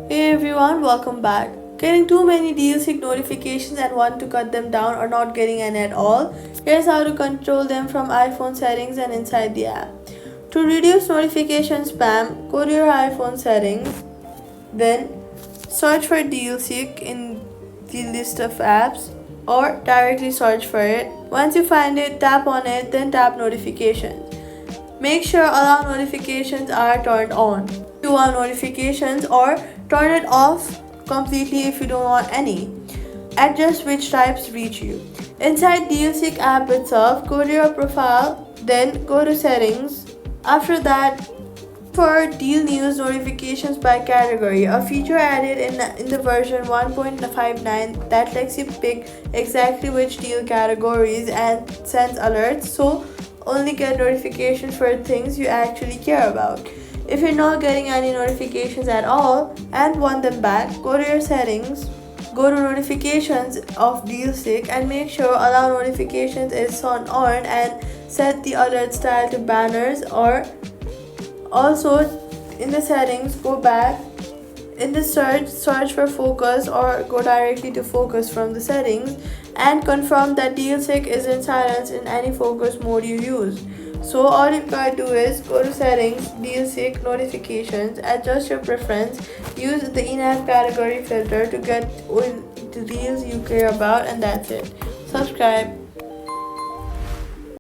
Hey everyone, welcome back. Getting too many DealSeek notifications and want to cut them down or not getting any at all? Here's how to control them from iPhone settings and inside the app. To reduce notification spam, go to your iPhone settings, then search for DealSeek in the list of apps or directly search for it. Once you find it, tap on it, then tap notifications. Make sure allow notifications are turned on. You want notifications or turn it off completely if you don't want any. Adjust which types reach you. Inside DealSeek app itself, go to your profile, then go to settings. After that, for deal news notifications by category, a feature added in the version 1.59 that lets you pick exactly which deal categories and sends alerts, so only get notifications for things you actually care about. If you're not getting any notifications at all and want them back, go to your settings, go to notifications of DealSeek and make sure allow notifications is on and set the alert style to banners. Or also in the settings, go back in the search for focus or go directly to focus from the settings and confirm that DealSeek is in silence in any focus mode you use. So all you gotta do is go to settings, DealSeek, notifications, adjust your preference, use the in-app category filter to get the deals you care about, and that's it. Subscribe.